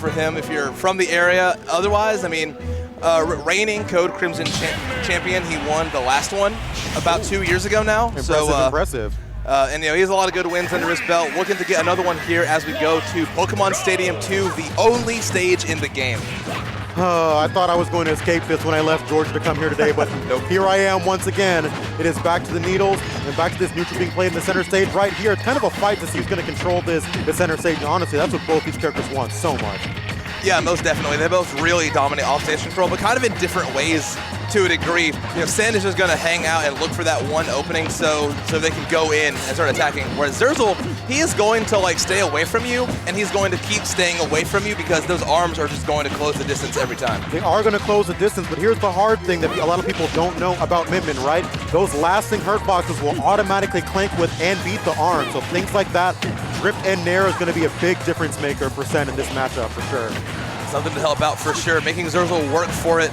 for him if you're from the area. Otherwise, I mean, reigning Code Crimson champion, he won the last one about 2 years ago now. Impressive. And he has a lot of good wins under his belt. Looking to get another one here as we go to Pokemon Stadium 2, the only stage in the game. I thought I was going to escape this when I left Georgia to come here today, but nope. Here I am once again. It is back to the needles and back to this neutral being played in the center stage right here. It's kind of a fight to see who's going to control the center stage. And honestly, that's what both these characters want so much. Yeah, most definitely. They both really dominate offstage control, but kind of in different ways to a degree. You know, Senn is just going to hang out and look for that one opening so they can go in and start attacking. Whereas Zerzal, he is going to like stay away from you, and he's going to keep staying away from you because those arms are just going to close the distance every time. They are going to close the distance, but here's the hard thing that a lot of people don't know about Min Min, right? Those lasting hurt boxes will automatically clank with and beat the arm. So things like that, grip and nair is going to be a big difference maker for Senn in this matchup for sure. Something to help out for sure. Making Zerzal work for it.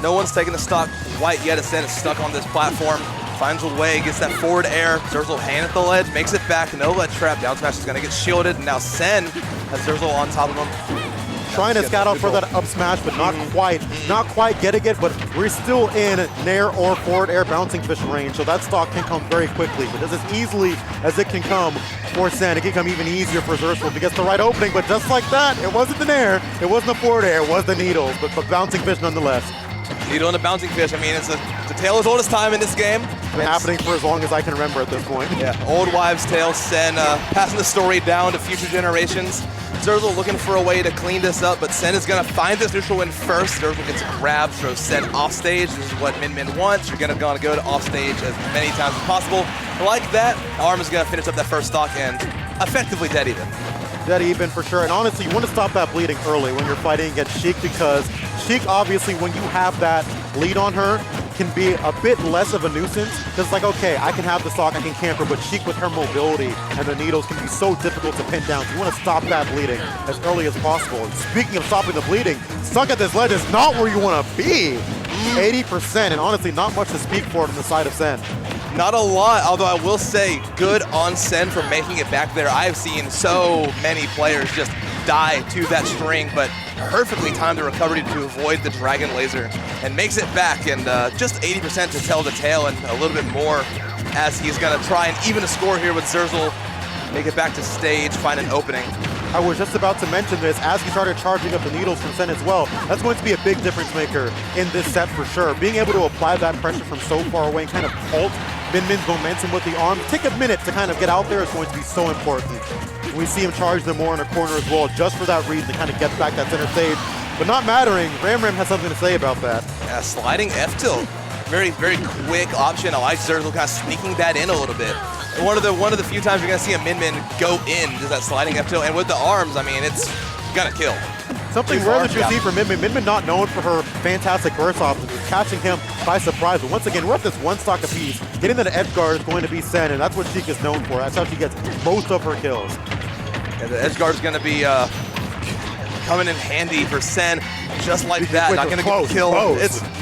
No one's taken the stock quite yet. Senn is stuck on this platform. Finds a way, gets that forward air. Zerzal hand at the ledge, makes it back. No ledge trap. Down smash is going to get shielded. And now Senn has Zerzal on top of him. Trying to scout out for that up smash, but not quite getting it, but we're still in nair or forward air bouncing fish range, so that stock can come very quickly. But just as easily as it can come for Senn, it can come even easier for Zerzal to get the right opening, but just like that, it wasn't the nair, it wasn't the forward air, it was the needles, but bouncing fish nonetheless. Needle and the bouncing fish, I mean, it's the tale as old as time in this game. It's been happening for as long as I can remember at this point. Yeah, old wives' tale, Senn passing the story down to future generations. Zerzal looking for a way to clean this up, but Senn is going to find this neutral win first. Zerzal gets a grab, throws Senn off stage. This is what Min Min wants. You're going to go to off stage as many times as possible. Like that, Arm is going to finish up that first stock and effectively dead even. Dead even for sure, and honestly, you want to stop that bleeding early when you're fighting against Sheik, because Sheik, obviously, when you have that lead on her, can be a bit less of a nuisance. Because it's like, okay, I can have the stock, I can camper, but Sheik with her mobility and the needles can be so difficult to pin down. So you want to stop that bleeding as early as possible. And speaking of stopping the bleeding, stuck at this ledge is not where you want to be. 80%, and honestly, not much to speak for it on the side of Senn. Not a lot, although I will say good on Senn for making it back there. I've seen so many players just die to that string, but perfectly timed the recovery to avoid the dragon laser and makes it back, and just 80% to tell the tale and a little bit more as he's going to try and even a score here with Zerzal, make it back to stage, find an opening. I was just about to mention this as he started charging up the needles from Senn as well. That's going to be a big difference maker in this set for sure. Being able to apply that pressure from so far away and kind of halt Min Min's momentum with the arm, take a minute to kind of get out there is going to be so important. We see him charge them more in a corner as well, just for that reason to kind of get back that center stage. But not mattering, Ram has something to say about that. Yeah, sliding F-tilt. Very, very quick option. I like Zerzal kind of sneaking that in a little bit. And one of the few times you're going to see a Min Min go in is that sliding F-tilt. And with the arms, I mean, it's going to kill. Something rare that you see from Min Min. Min Min not known for her fantastic burst options, catching him by surprise. But once again, we're at this one stock apiece. Getting that edge guard is going to be Senn, and that's what Sheik is known for. That's how she gets most of her kills. Yeah, the edge guard is going to be coming in handy for Senn, just like that. Not going to get killed.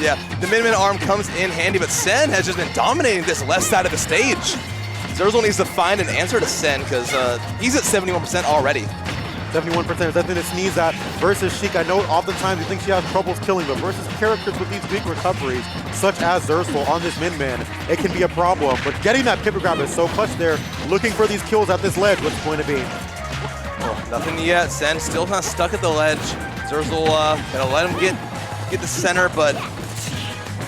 Yeah, the Min Min arm comes in handy, but Senn has just been dominating this left side of the stage. Zerzal needs to find an answer to Senn because he's at 71% already. 71% is nothing to sneeze at versus Sheik. I know oftentimes you think she has troubles killing, but versus characters with these big recoveries, such as Zerzal on this Min Min, it can be a problem. But getting that pivot grab is so clutch there. Looking for these kills at this ledge, what's going to be? Oh, nothing yet. Senn still kind of stuck at the ledge. Zerzal gonna let him get the center, but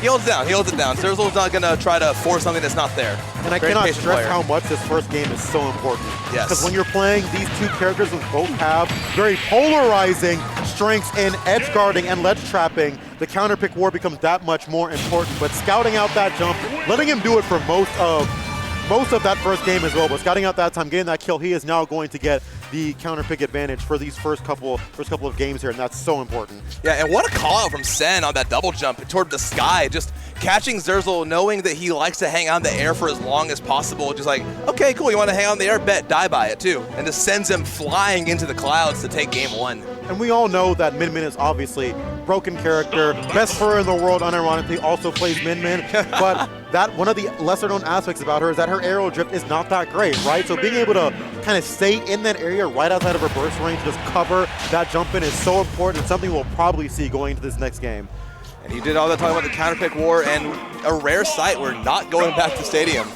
he holds it down. Zerzal's not gonna try to force something that's not there. And I cannot stress how much this first game is so important. Yes. Because when you're playing these two characters who both have very polarizing strengths in edge guarding and ledge trapping, the counter pick war becomes that much more important. But scouting out that jump, letting him do it for most of that first game as well, but scouting out that time, getting that kill, he is now going to get the counter pick advantage for these first couple of games here, and that's so important. Yeah, and what a call out from Senn on that double jump toward the sky, just catching Zerzal, knowing that he likes to hang on the air for as long as possible. Just like, okay, cool, you want to hang on the air? Bet, die by it too. And just sends him flying into the clouds to take game one. And we all know that Min Min is obviously broken character, best fur in the world, unironically, also plays Min Min. But that one of the lesser known aspects about her is that her aerial drift is not that great, right? So being able to kind of stay in that area right outside of her burst range, just cover that jump in is so important, and something we'll probably see going into this next game. And he did all that talking about the counter pick war, and a rare sight, we're not going back to stadium.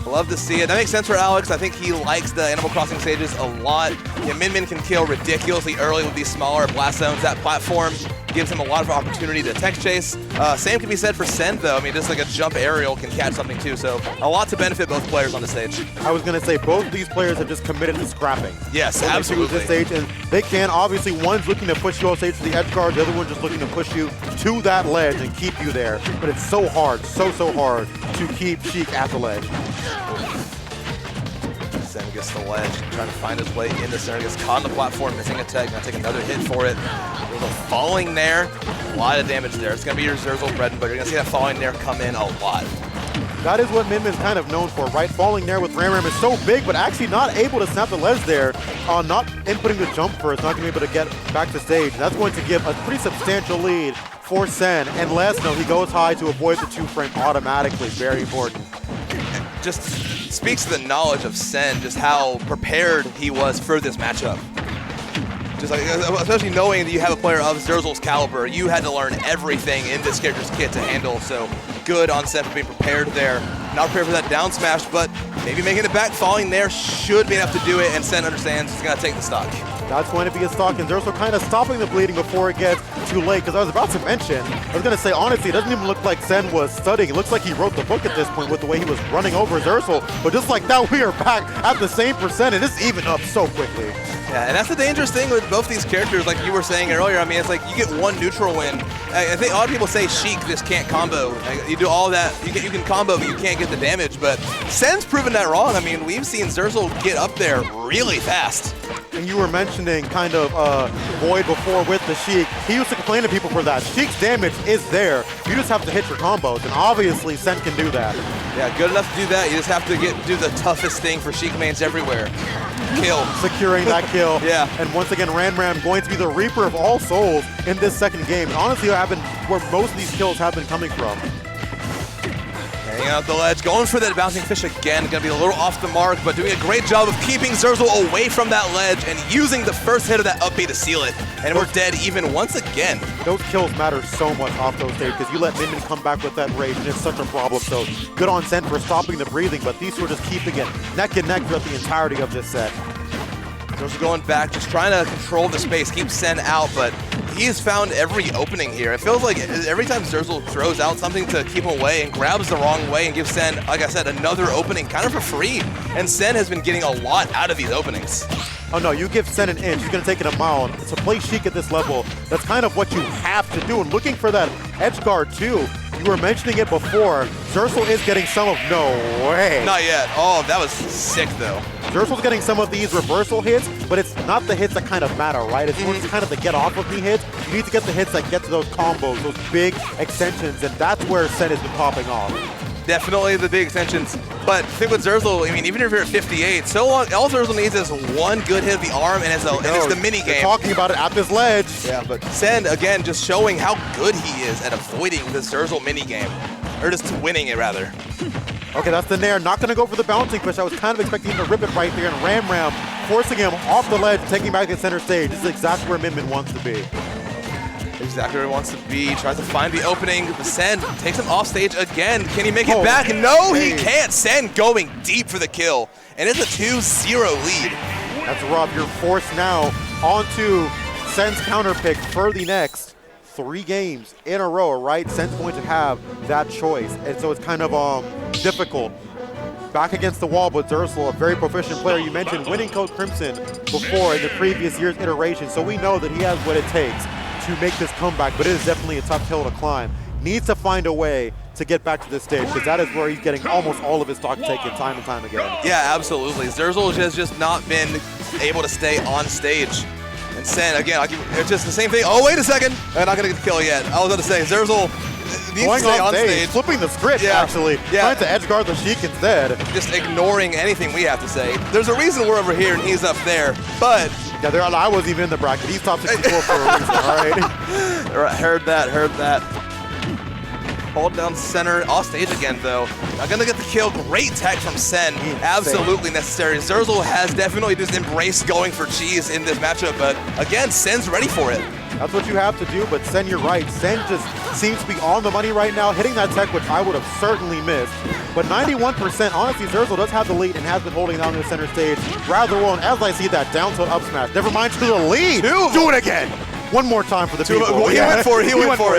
Love to see it. That makes sense for Alex. I think he likes the Animal Crossing stages a lot. Yeah, Min Min can kill ridiculously early with these smaller blast zones. That platform gives him a lot of opportunity to tech chase. Same can be said for Senn, though. I mean, just like a jump aerial can catch something too. So a lot to benefit both players on the stage. I was going to say both of these players have just committed to scrapping. Yes, absolutely. This stage, and they can. Obviously, one's looking to push you off stage to the edge guard. The other one's just looking to push you to that ledge and keep you there. But it's so hard, so hard to keep Sheik at the ledge. Senn gets the ledge, trying to find his way into center, gets caught on the platform, missing a tech, gonna take another hit for it. Zerzal falling there, a lot of damage there. It's gonna be your Zerzal bread and butter. You're gonna see that falling there come in a lot. That is what Min Min's kind of known for, right? Falling there with Ram Ram is so big, but actually not able to snap the ledge there, not inputting the jump first, not gonna be able to get back to stage. That's going to give a pretty substantial lead for Senn, and last note, he goes high to avoid the 2-frame automatically, very important. Just speaks to the knowledge of Senn, just how prepared he was for this matchup. Just like, especially knowing that you have a player of Zerzal's caliber, you had to learn everything in this character's kit to handle. So good on Senn for being prepared there. Not prepared for that down smash, but maybe making it back, falling there should be enough to do it, and Senn understands he's gonna take the stock. That's going to be a stock, and Zerzal kind of stopping the bleeding before it gets too late, because I was about to mention, I was going to say, honestly, it doesn't even look like Senn was studying. It looks like he wrote the book at this point with the way he was running over Zerzal, but just like that, we are back at the same percent, and it's even up so quickly. Yeah, and that's the dangerous thing with both these characters, like you were saying earlier. I mean, it's like you get one neutral win. I think a lot of people say Sheik just can't combo. Like, you do all that, you can combo, but you can't get the damage. But Senn's proven that wrong. I mean, we've seen Zerzal get up there really fast. And you were mentioning kind of Void before with the Sheik. He used to complain to people for that. Sheik's damage is there. You just have to hit your combos, and obviously Senn can do that. Yeah, good enough to do that. You just have to do the toughest thing for Sheik mains everywhere. Kill. Securing that kill. Yeah. And once again, Ram Ram going to be the Reaper of all souls in this second game. And honestly, where most of these kills have been coming from. Hanging out the ledge, going for that bouncing fish again. Gonna be a little off the mark, but doing a great job of keeping Zerzal away from that ledge and using the first hit of that up B to seal it. And we're dead even once again. Those kills matter so much off those stages because you let Min Min come back with that rage, and it's such a problem. So good on Senn for stopping the breathing, but these two are just keeping it neck and neck throughout the entirety of this set. Zerzal going back, just trying to control the space, keep Senn out, but he has found every opening here. It feels like every time Zerzal throws out something to keep him away and grabs the wrong way and gives Senn, like I said, another opening kind of for free. And Senn has been getting a lot out of these openings. Oh no, you give Senn an inch, he's gonna take it a mile. To play Sheik at this level, that's kind of what you have to do. And looking for that edge guard too, you were mentioning it before, Zerzal is getting some of, no way. Not yet. Oh, that was sick though. Zerzal's getting some of these reversal hits, but it's not the hits that kind of matter, right? It's just kind of the get off of me hits. You need to get the hits that get to those combos, those big extensions, and that's where Senn has been popping off. Definitely the big extensions. But the thing with Zerzal, I mean, even if you're at 58, so long, all Zerzal needs is one good hit of the arm, and it's the mini game. Talking about it at this ledge. Yeah, but Senn, again, just showing how good he is at avoiding the Zerzal mini game. Or just winning it, rather. Okay, that's the Nair. Not going to go for the bouncing push. I was kind of expecting him to rip it right there, and Ram Ram forcing him off the ledge, taking him back to center stage. This is exactly where Min Min wants to be. Exactly where he wants to be. Tries to find the opening. Senn takes him off stage again. Can he make it back? No, he can't. Senn going deep for the kill. And it's a 2-0 lead. That's rough. You're forced now onto Senn's counter pick for the next 3 games in a row, right? Senn's going to have that choice. And so it's kind of difficult. Back against the wall with Zerzal, a very proficient player. You mentioned winning Code Crimson before in the previous year's iteration, so we know that he has what it takes to make this comeback, but it is definitely a tough hill to climb. Needs to find a way to get back to this stage, because that is where he's getting almost all of his stock taken time and time again. Yeah, absolutely. Zerzal has just not been able to stay on stage. And Senn, again, it's just the same thing. Oh, wait a second. I'm not going to get the kill yet. I was going to say, Zerzal Needs to stay on stage. Flipping the script, actually. Trying to edge guard the Sheik instead. Just ignoring anything we have to say. There's a reason we're over here and he's up there, but... Yeah, I wasn't even in the bracket. He's top 64 for a reason, all right? Heard that. Hold down center, off stage again though. Not gonna get the kill, great tech from Senn, absolutely necessary. Zerzal has definitely just embraced going for cheese in this matchup, but again, Senn's ready for it. That's what you have to do, but Senn, you're right. Senn just seems to be on the money right now, hitting that tech, which I would have certainly missed. But 91%, honestly, Zerzal does have the lead and has been holding down the center stage rather well. And as I see that down tilt up smash, never mind to the lead. Do it again. One more time for the people. He went for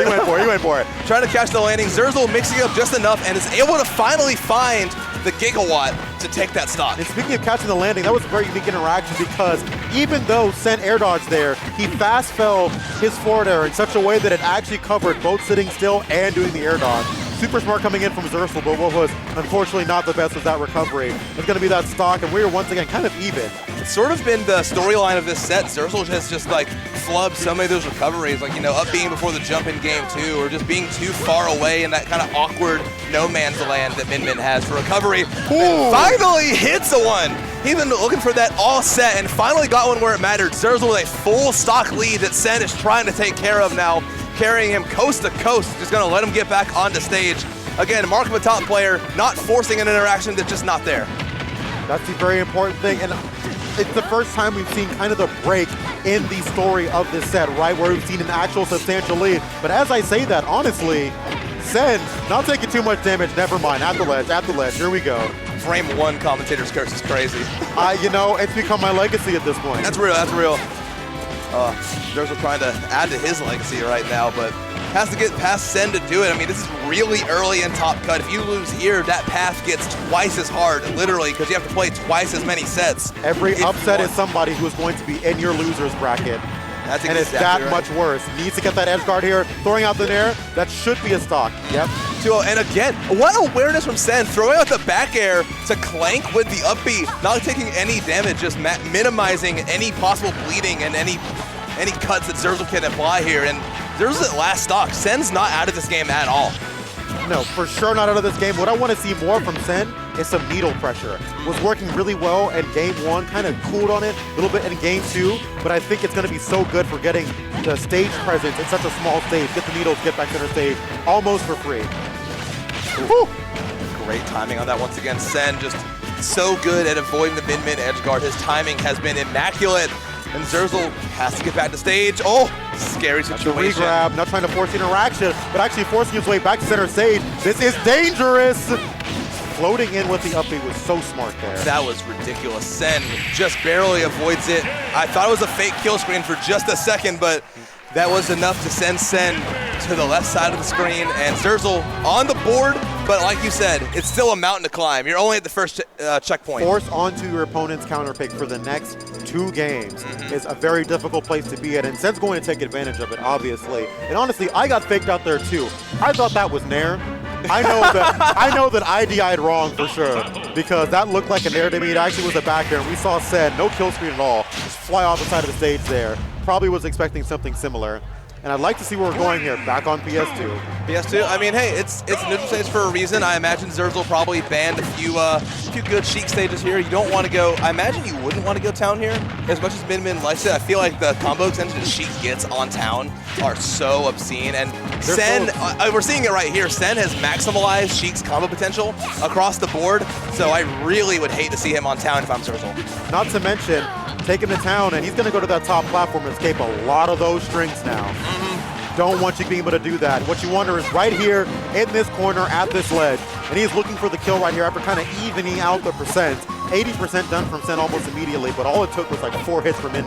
it. Trying to catch the landing. Zerzal mixing up just enough and is able to finally find the gigawatt to take that stock. And speaking of catching the landing, that was a very unique interaction because even though Senn air dodged there, he fast fell his forward air in such a way that it actually covered both sitting still and doing the air dodge. Super smart coming in from Zerzal, but what was unfortunately not the best was that recovery. It's going to be that stock, and we are once again kind of even. It's sort of been the storyline of this set. Zerzal has just like flubbed so many of those recoveries, like, you know, up being before the jump in game 2, or just being too far away in that kind of awkward no man's land that Min has for recovery. Finally hits a one. He's been looking for that all set and finally got one where it mattered. Zerzal with a full stock lead that Senn is trying to take care of now, carrying him coast to coast, just gonna let him get back onto stage. Again, mark of a top player, not forcing an interaction that's just not there. That's the very important thing, and it's the first time we've seen kind of the break in the story of this set, right, where we've seen an actual substantial lead. But as I say that, honestly, Senn not taking too much damage, never mind, at the ledge, here we go. Frame 1 commentator's curse is crazy. You know, it's become my legacy at this point. That's real. Zerzal trying to add to his legacy right now, but has to get past Senn to do it. I mean, this is really early in top cut. If you lose here, that path gets twice as hard, literally, because you have to play twice as many sets. Every upset is somebody who is going to be in your loser's bracket. That's and it's that much worse. Needs to get that edge guard here, throwing out the nair. That should be a stock. Yep. 2-0, and again, what awareness from Senn, throwing out the back air to clank with the up B, not taking any damage, just minimizing any possible bleeding and any cuts that Zerzal can apply here. And Zerzal's at last stock. Senn's not out of this game at all. No, for sure not out of this game. What I want to see more from Senn is some needle pressure. Was working really well in game 1, kind of cooled on it a little bit in game 2, but I think it's going to be so good for getting the stage presence in such a small stage. Get the needles, get back center stage, almost for free. Woo. Great timing on that once again. Senn just so good at avoiding the min edge guard. His timing has been immaculate. And Zerzal has to get back to stage. Oh, scary situation. That's a re-grab, not trying to force interaction, but actually forcing his way back to center stage. This is dangerous. Floating in with the up B was so smart there. That was ridiculous. Senn just barely avoids it. I thought it was a fake kill screen for just a second, but that was enough to send Senn to the left side of the screen. And Zerzal on the board, but like you said, it's still a mountain to climb. You're only at the first checkpoint. Force onto your opponent's counter pick for the next 2 games is a very difficult place to be at, and Senn's going to take advantage of it, obviously. And honestly, I got faked out there too. I thought that was nair. I know that I DI'd wrong for sure, because that looked like a nair to me. It actually was a back air, and we saw Senn, no kill screen at all, just fly off the side of the stage there. Probably was expecting something similar. And I'd like to see where we're going here, back on PS2. PS2, I mean, hey, it's neutral stage for a reason. I imagine Zerzal probably banned a few good Sheik stages here. You don't want to go, I imagine you wouldn't want to go town here. As much as Min likes it, I feel like the combo extensions Sheik gets on town are so obscene. And Senn, we're seeing it right here, Senn has maximalized Sheik's combo potential across the board, so I really would hate to see him on town if I'm Zerzal. Not to mention, take him to town, and he's going to go to that top platform and escape a lot of those strings now. Don't want you being able to do that. What you wonder is right here in this corner at this ledge, and he's looking for the kill right here after kind of evening out the percent. 80% done from Senn almost immediately, but all it took was like 4 hits from Min.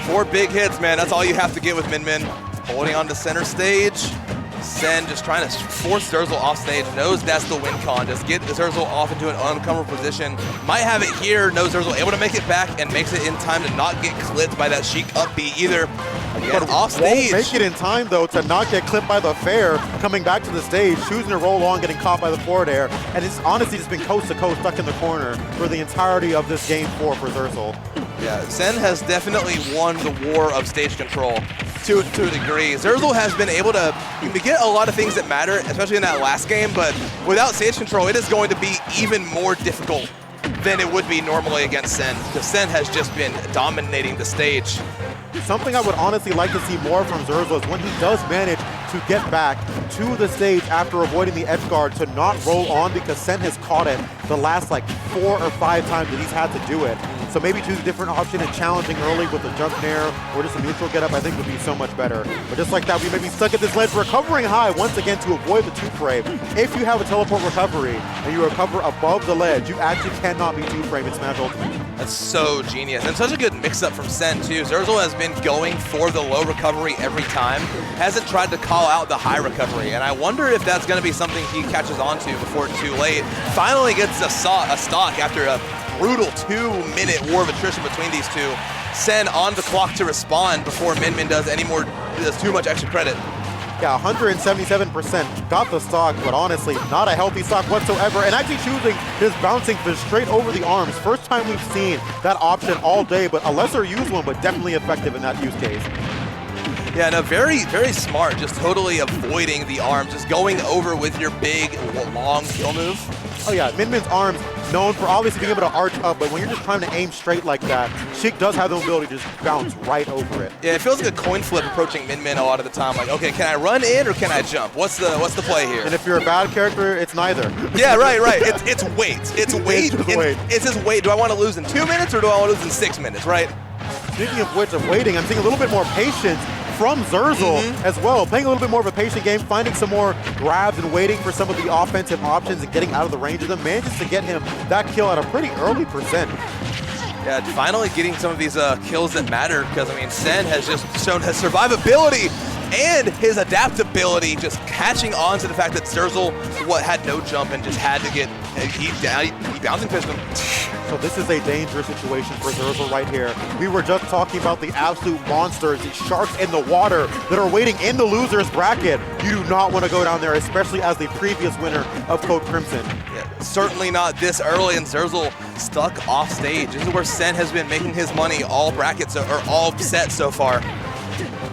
4 big hits, man. That's all you have to get with Min. Holding on to center stage. Senn just trying to force Zerzal off stage, knows that's the win con. Just get Zerzal off into an uncomfortable position. Might have it here, knows Zerzal able to make it back and makes it in time to not get clipped by that Sheik up B either. Again, but off stage. Won't make it in time though to not get clipped by the fair, coming back to the stage, choosing to roll on, getting caught by the forward air. And it's honestly just been coast to coast, stuck in the corner for the entirety of this game 4 for Zerzal. Yeah, Senn has definitely won the war of stage control. to a degree. Zerzal has been able to get a lot of things that matter, especially in that last game, but without stage control, it is going to be even more difficult than it would be normally against Senn, because Senn has just been dominating the stage. Something I would honestly like to see more from Zerzal is when he does manage to get back to the stage after avoiding the edge guard to not roll on, because Senn has caught it the last like 4 or 5 times that he's had to do it. So maybe choose a different option and challenging early with a jump nair or just a neutral getup, I think would be so much better. But just like that, we may be stuck at this ledge, recovering high once again to avoid the 2-frame. If you have a teleport recovery and you recover above the ledge, you actually cannot be 2-frame in Smash Ultimate. That's so genius, and such a good mix-up from Senn too. Zerzal has been going for the low recovery every time, hasn't tried to call out the high recovery, and I wonder if that's going to be something he catches on to before it's too late. Finally gets a stock after a brutal 2-minute war of attrition between these two. Senn on the clock to respond before Min Min does too much extra credit. Yeah, 177% got the stock, but honestly, not a healthy stock whatsoever. And actually choosing his bouncing fish straight over the arms. First time we've seen that option all day, but a lesser used one, but definitely effective in that use case. Yeah, no, very, very smart. Just totally avoiding the arms, just going over with your big, long kill move. Oh yeah, Min Min's arms known for obviously being able to arch up, but when you're just trying to aim straight like that, Sheik does have the ability to just bounce right over it. Yeah, it feels like a coin flip approaching Min Min a lot of the time. Like, okay, can I run in or can I jump? What's the play here? And if you're a bad character, it's neither. Yeah, right. It's weight. It's weight. It's just weight. Do I want to lose in 2 minutes or do I want to lose in 6 minutes, right? Speaking of which, of waiting, I'm seeing a little bit more patience from Zerzal as well, playing a little bit more of a patient game, finding some more grabs and waiting for some of the offensive options and getting out of the range of them, manages to get him that kill at a pretty early percent. Yeah, finally getting some of these kills that matter, because I mean, Senn has just shown his survivability and his adaptability, just catching on to the fact that Zerzal had no jump and just had to get, he bouncing fished him. So this is a dangerous situation for Zerzal right here. We were just talking about the absolute monsters, the sharks in the water that are waiting in the loser's bracket. You do not want to go down there, especially as the previous winner of Code Crimson. Yeah, certainly not this early, and Zerzal stuck off stage. This is where Senn has been making his money all brackets, or all sets so far.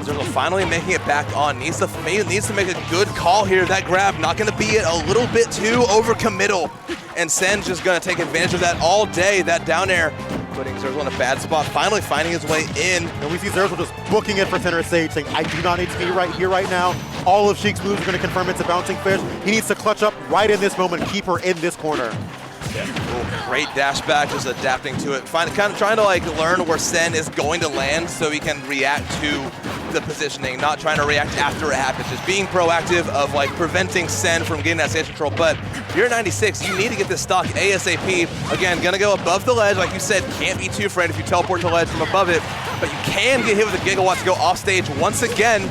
Zerzal finally making it back on. Needs to make a good call here. That grab not going to be a little bit too overcommittal. And Senn's just going to take advantage of that all day. That down air putting Zerzal in a bad spot. Finally finding his way in. And we see Zerzal just booking it for center stage, saying, I do not need to be right here right now. All of Sheik's moves are going to confirm it's a bouncing fish. He needs to clutch up right in this moment, keep her in this corner. Yeah. Ooh, great dash back, just adapting to it. Kind of trying to like learn where Senn is going to land so he can react to the positioning, not trying to react after it happens. Just being proactive of like preventing Senn from getting that stage control. But if you're 96, you need to get this stock ASAP. Again, gonna go above the ledge, like you said, can't be too afraid if you teleport to the ledge from above it, but you can get hit with a gigawatt to go off stage once again.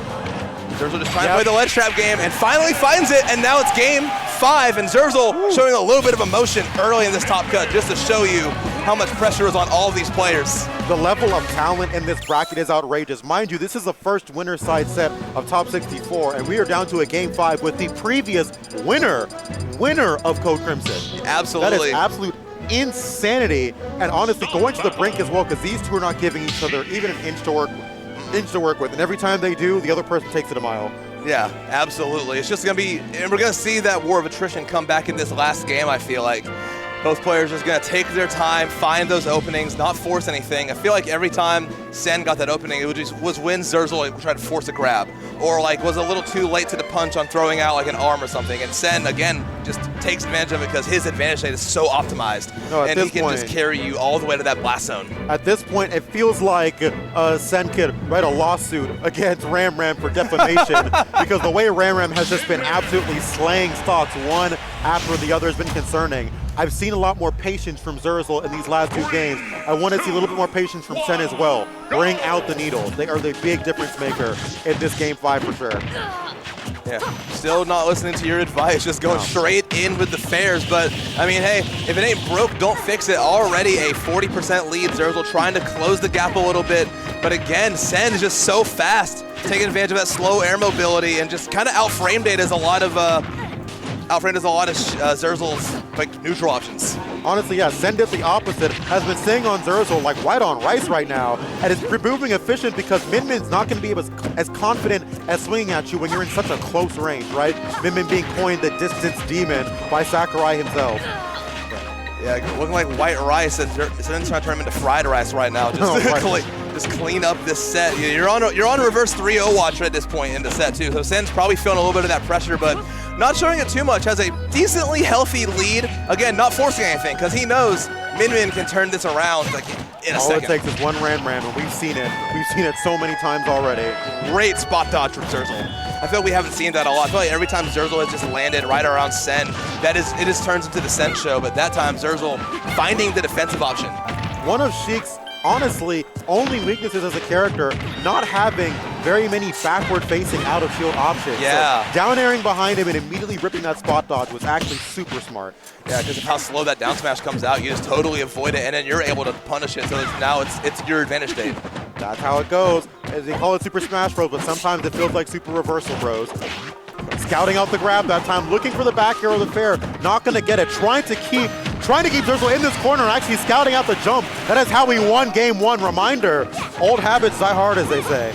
Zerzal just trying to play the ledge trap game and finally finds it, and now it's game 5, and Zerzal showing a little bit of emotion early in this top cut just to show you how much pressure is on all of these players. The level of talent in this bracket is outrageous. Mind you, this is the first winner's side set of top 64, and we are down to a game 5 with the previous winner of Code Crimson. Absolutely. That is absolute insanity, and honestly going to the brink as well, because these two are not giving each other even an inch to work with, and every time they do, the other person takes it a mile. Yeah, absolutely. It's just going to be, and we're going to see that war of attrition come back in this last game, I feel like. Both players just going to take their time, find those openings, not force anything. I feel like every time Senn got that opening, it was when Zerzal tried to force a grab, or like was a little too late to the punch on throwing out like an arm or something. And Senn, again, just takes advantage of it because his advantage state is so optimized. No, and he can just carry you all the way to that blast zone. At this point, it feels like Senn could write a lawsuit against Ram for defamation because the way Ram has just been absolutely slaying stocks one after the other has been concerning. I've seen a lot more patience from Zerzal in these last 2 games. I want to see a little bit more patience from Senn as well. Bring out the needles. They are the big difference maker in this game 5 for sure. Yeah, still not listening to your advice, just going straight in with the fares. But, I mean, hey, if it ain't broke, don't fix it. Already a 40% lead. Zerzal trying to close the gap a little bit. But again, Senn is just so fast, taking advantage of that slow air mobility and just kind of outframed it as a lot of Zerzal's like neutral options. honestly, yeah, Senn did the opposite, has been staying on Zerzal like white on rice right now, and is proving efficient because Min-Min's not going to be as confident as swinging at you when you're in such a close range, right? Min-Min being coined the distance demon by Sakurai himself. Yeah, looking like white rice, and Senn's trying to turn him into fried rice right now. Just clean up this set. You're on reverse 3-0 watch at this point in the set too. So Senn's probably feeling a little bit of that pressure, but not showing it too much. Has a decently healthy lead. Again, not forcing anything because he knows Min-Min can turn this around like in a second. All it takes is one Ram, and we've seen it. We've seen it so many times already. Great spot dodge from Zerzal. I feel like we haven't seen that a lot. I feel like every time Zerzal has just landed right around Senn, it just turns into the Senn show. But that time, Zerzal finding the defensive option. One of Sheik's, honestly, only weaknesses as a character, not having very many backward-facing out-of-shield options. Yeah. So down airing behind him and immediately ripping that spot dodge was actually super smart. Yeah, because of how slow that down smash comes out, you just totally avoid it, and then you're able to punish it. So now it's your advantage state. That's how it goes. As they call it Super Smash Bros, but sometimes it feels like Super Reversal Bros. Scouting out the grab that time, looking for the back air of the fair, not gonna get it, trying to keep Zerzal in this corner, actually scouting out the jump. That is how he won game one. Reminder, old habits die hard, as they say.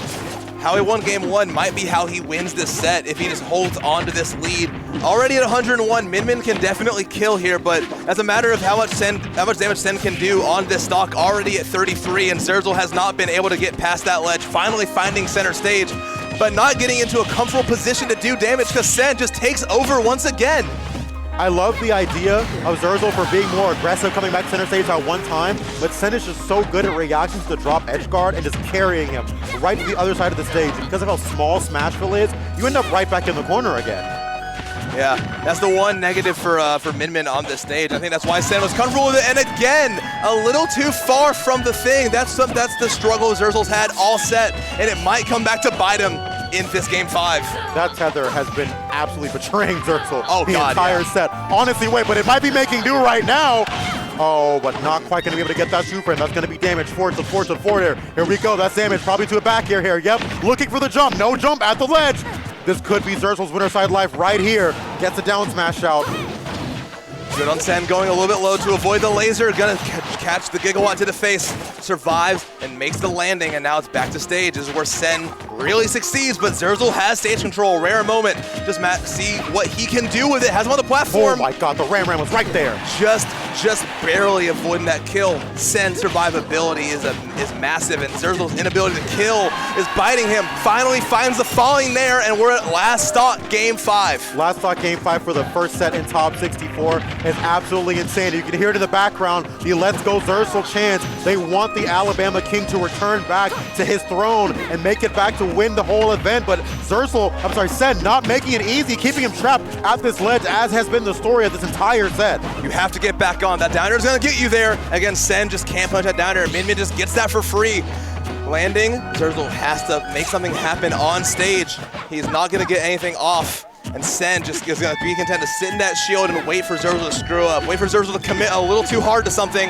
How he won game one might be how he wins this set if he just holds on to this lead. Already at 101, Min-Min can definitely kill here, but as a matter of how much damage Senn can do on this stock, already at 33, and Zerzal has not been able to get past that ledge, finally finding center stage, but not getting into a comfortable position to do damage because Senn just takes over once again. I love the idea of Zerzal for being more aggressive, coming back center stage at one time, but Senn is just so good at reacting to the drop edge guard and just carrying him right to the other side of the stage. And because of how small Smashville is, you end up right back in the corner again. Yeah, that's the one negative for Min-Min on this stage. I think that's why Senn was comfortable with it. And again, a little too far from the thing. That's the struggle Zerzal's had all set, and it might come back to bite him in this game 5. That tether has been absolutely betraying Zerzal the entire set. Honestly, wait, but it might be making do right now. Oh, but not quite gonna be able to get that super in. That's gonna be damage, forward here. Here we go, that's damage, probably to a back air here. Yep, looking for the jump, no jump at the ledge. This could be Zerzal's winner side life right here. Gets a down smash out. Good on Senn, going a little bit low to avoid the laser. Gonna catch the Gigawatt to the face. Survives and makes the landing, and now it's back to stage. This is where Senn really succeeds, but Zerzal has stage control. Rare moment. Just see what he can do with it. Has him on the platform. Oh my god, the Ram was right there. Just barely avoiding that kill. Senn's survivability is massive, and Zerzal's inability to kill is biting him. Finally finds the falling there, and we're at last stock game 5. Last stock game 5 for the first set in top 64 is absolutely insane. You can hear it in the background, the Let's Go Zerzal chants. They want the Alabama King to return back to his throne and make it back to win the whole event, but Senn not making it easy, keeping him trapped at this ledge, as has been the story of this entire set. You have to get back on. That down air is gonna get you there. Again, Senn just can't punch that down air. Min-Min just gets that for free. Landing, Zerzal has to make something happen on stage. He's not gonna get anything off. And Senn just is gonna be content to sit in that shield and wait for Zerzal to screw up. Wait for Zerzal to commit a little too hard to something.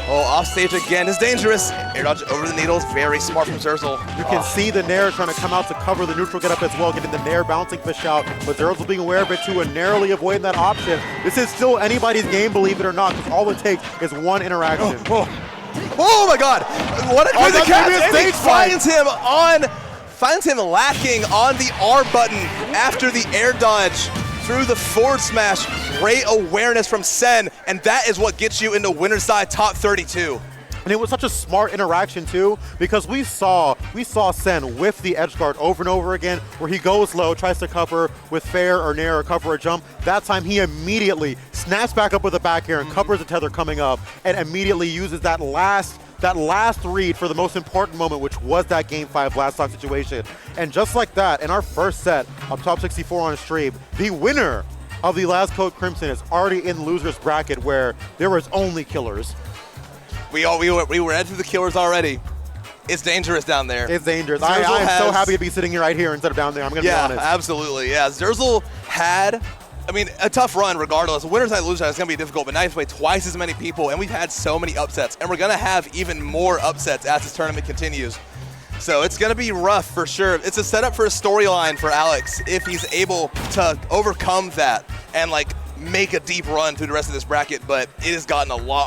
Oh, off stage again is dangerous. Air dodge over the needles, very smart from Zerzal. You can see the Nair trying to come out to cover the neutral get up as well, getting the Nair bouncing fish out, but Zerzal being aware of it too and narrowly avoiding that option. This is still anybody's game, believe it or not, because all it takes is one interaction. Oh my god! What a crazy catch! And he finds him lacking on the R button after the air dodge through the forward smash. Great awareness from Senn, and that is what gets you into winner's side top 32. And it was such a smart interaction too, because we saw Senn whiff the edge guard over and over again, where he goes low, tries to cover with fair or nair or cover a jump. That time he immediately snaps back up with a back air and covers the tether coming up, and immediately uses that last read for the most important moment, which was that game 5 last stock situation. And just like that, in our first set of top 64 on stream, the winner of the last Code Crimson is already in loser's bracket, where there was only killers. We were at through the killers already. It's dangerous down there. It's dangerous. I'm so happy to be sitting here right here instead of down there. I'm going to be honest. Yeah, absolutely. Yeah, Zerzal had, a tough run regardless. Winner's side, loser's side is going to be difficult, but now he's played twice as many people, and we've had so many upsets, and we're going to have even more upsets as this tournament continues. So it's going to be rough for sure. It's a setup for a storyline for Alex if he's able to overcome that and make a deep run through the rest of this bracket, but it has gotten a lot